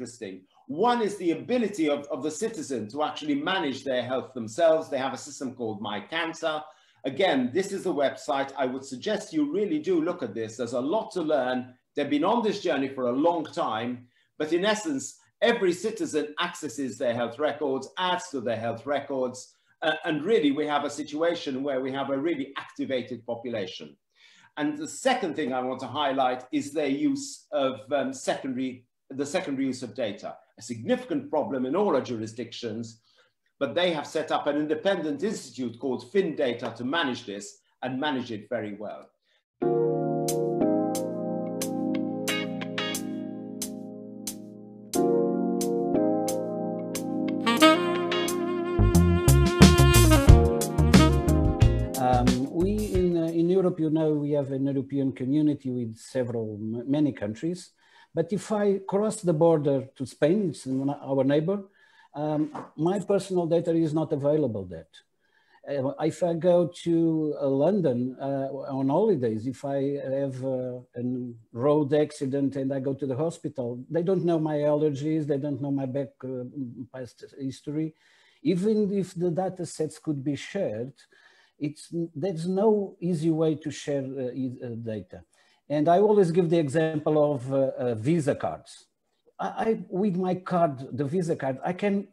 interesting. One is the ability of the citizen to actually manage their health themselves. They have a system called My Cancer. Again, this is a website. I would suggest you really do look at this. There's a lot to learn. They've been on this journey for a long time, but in essence, every citizen accesses their health records, adds to their health records, and really we have a situation where we have a really activated population. And the second thing I want to highlight is their use of the secondary use of data, a significant problem in all our jurisdictions, but they have set up an independent institute called FinData to manage this and manage it very well. In Europe, you know, we have an European community with many countries. But if I cross the border to Spain, it's our neighbor, my personal data is not available there. If I go to London on holidays, if I have a road accident and I go to the hospital, they don't know my allergies, they don't know my past history. Even if the data sets could be shared, there's no easy way to share data. And I always give the example of Visa cards. With my card, the Visa card, I can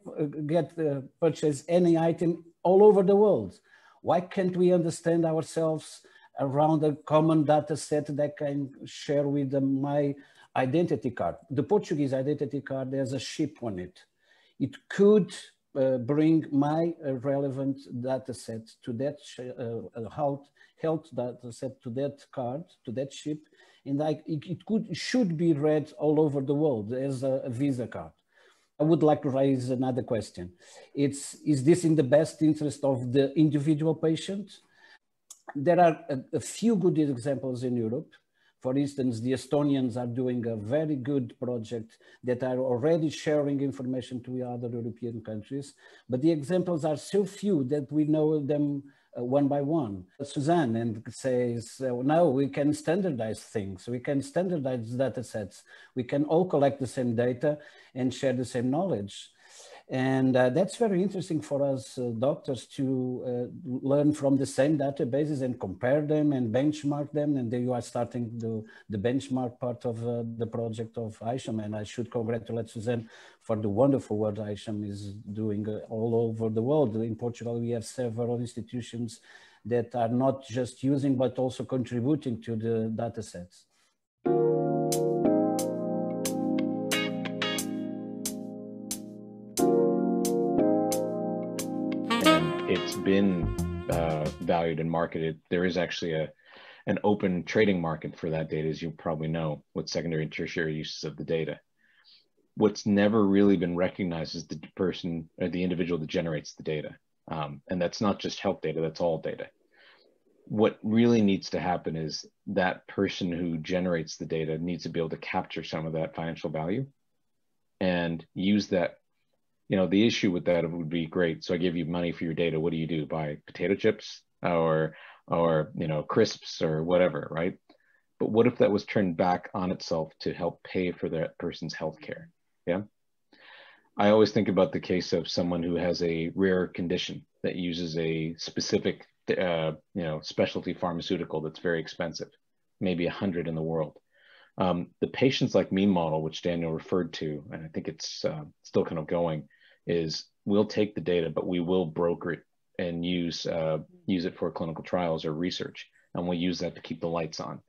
purchase any item all over the world. Why can't we understand ourselves around a common data set that can share with my identity card? The Portuguese identity card has a chip on it. It could bring my relevant data set to that health data set to that card, to that chip, and it should be read all over the world as a Visa card. I would like to raise another question. Is this in the best interest of the individual patient? There are a few good examples in Europe. For instance, the Estonians are doing a very good project that are already sharing information to other European countries, but the examples are so few that we know them one by one. Suzanne and says, no, we can standardize things. We can standardize data sets. We can all collect the same data and share the same knowledge. And that's very interesting for us doctors to learn from the same databases and compare them and benchmark them. And there you are starting the benchmark part of the project of ICHOM. And I should congratulate Suzanne for the wonderful work ICHOM is doing all over the world. In Portugal, we have several institutions that are not just using, but also contributing to the data sets. It's been valued and marketed. There is actually an open trading market for that data, as you probably know, with secondary and tertiary uses of the data. What's never really been recognized is the person or the individual that generates the data. And that's not just health data, that's all data. What really needs to happen is that person who generates the data needs to be able to capture some of that financial value and use that. You know, the issue with that would be, great, so I give you money for your data. What do you do? Buy potato chips or you know, crisps or whatever, right? But what if that was turned back on itself to help pay for that person's health care? Yeah. I always think about the case of someone who has a rare condition that uses a specific, you know, specialty pharmaceutical that's very expensive, maybe 100 in the world. The patients like me model, which Daniel referred to, and I think it's still kind of going, is we'll take the data, but we will broker it and use it for clinical trials or research, and we'll use that to keep the lights on.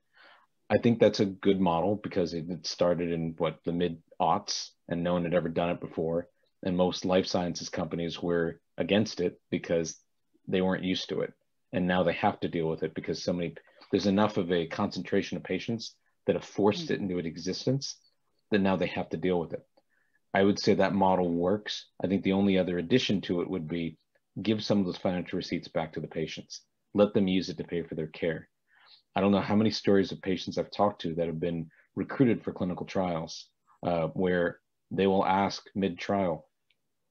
I think that's a good model because it started in the mid-aughts, and no one had ever done it before, and most life sciences companies were against it because they weren't used to it, and now they have to deal with it because there's enough of a concentration of patients that have forced it into existence that now they have to deal with it. I would say that model works. I think the only other addition to it would be give some of those financial receipts back to the patients. Let them use it to pay for their care. I don't know how many stories of patients I've talked to that have been recruited for clinical trials where they will ask mid-trial,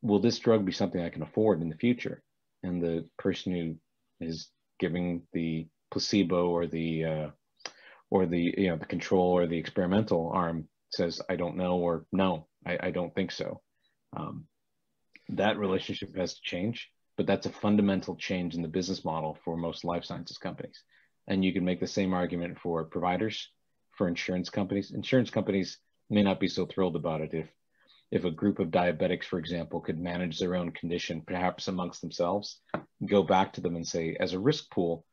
will this drug be something I can afford in the future? And the person who is giving the placebo or the control or the experimental arm says, I don't know, or no, I don't think so. That relationship has to change, but that's a fundamental change in the business model for most life sciences companies. And you can make the same argument for providers, for insurance companies. Insurance companies may not be so thrilled about it if a group of diabetics, for example, could manage their own condition, perhaps amongst themselves, go back to them and say, as a risk pool,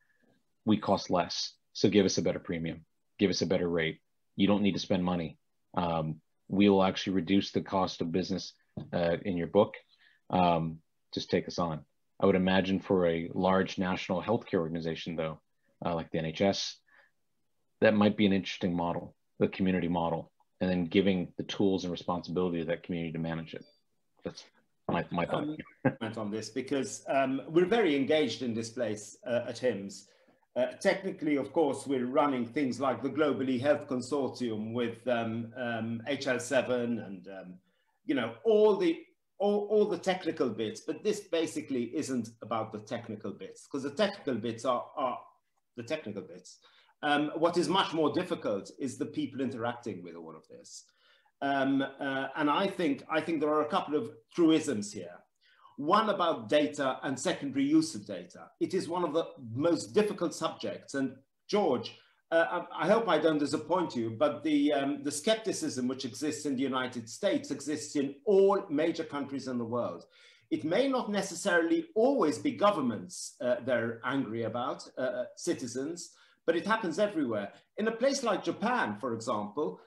we cost less. So give us a better premium, give us a better rate. You don't need to spend money. We will actually reduce the cost of business in your book. Just take us on. I would imagine for a large national healthcare organization, though, like the NHS, that might be an interesting model, the community model, and then giving the tools and responsibility to that community to manage it. That's my thought. Comment on this, because we're very engaged in this place at HIMSS. Technically, of course, we're running things like the Globally Health Consortium with HL7 and you know, all the technical bits, but this basically isn't about the technical bits, because the technical bits are the technical bits. What is much more difficult is the people interacting with all of this. And I think there are a couple of truisms here. One about data and secondary use of data. It is one of the most difficult subjects. And George, I hope I don't disappoint you, but the skepticism which exists in the United States exists in all major countries in the world. It may not necessarily always be governments they're angry about, citizens, but it happens everywhere. In a place like Japan, for example,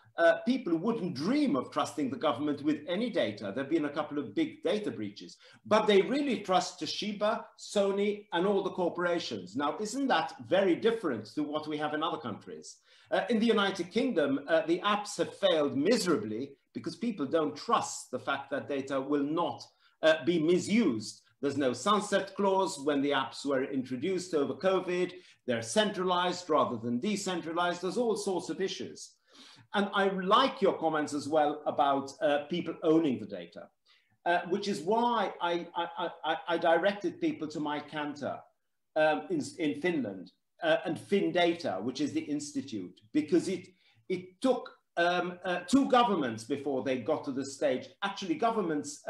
people wouldn't dream of trusting the government with any data. There have been a couple of big data breaches, but they really trust Toshiba, Sony, and all the corporations. Now, isn't that very different to what we have in other countries? In the United Kingdom, the apps have failed miserably because people don't trust the fact that data will not be misused. There's no sunset clause when the apps were introduced over COVID. They're centralized rather than decentralized. There's all sorts of issues. And I like your comments as well about people owning the data, which is why I directed people to my Kanta in Finland and FinData, which is the institute, because it took 2 governments before they got to the stage. Actually, governments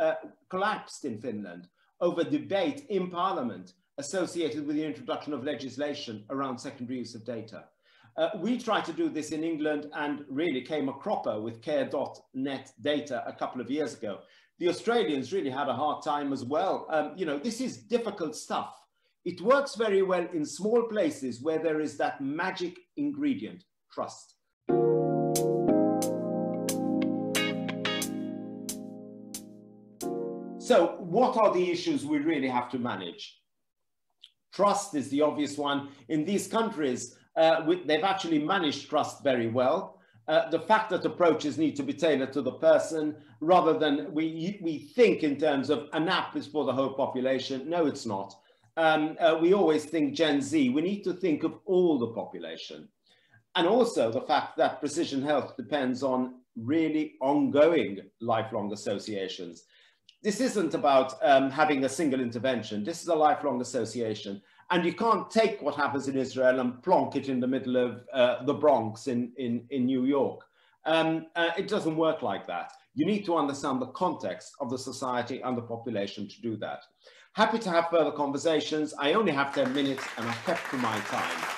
collapsed in Finland over debate in Parliament associated with the introduction of legislation around secondary use of data. We tried to do this in England and really came a cropper with care.net data a couple of years ago. The Australians really had a hard time as well. You know, this is difficult stuff. It works very well in small places where there is that magic ingredient, trust. So what are the issues we really have to manage? Trust is the obvious one. In these countries, they've actually managed trust very well. The fact that approaches need to be tailored to the person rather than we think in terms of an app is for the whole population. No, it's not. We always think Gen Z. We need to think of all the population. And also the fact that precision health depends on really ongoing lifelong associations. This isn't about having a single intervention. This is a lifelong association. And you can't take what happens in Israel and plonk it in the middle of the Bronx in New York. It doesn't work like that. You need to understand the context of the society and the population to do that. Happy to have further conversations. I only have 10 minutes and I've kept to my time.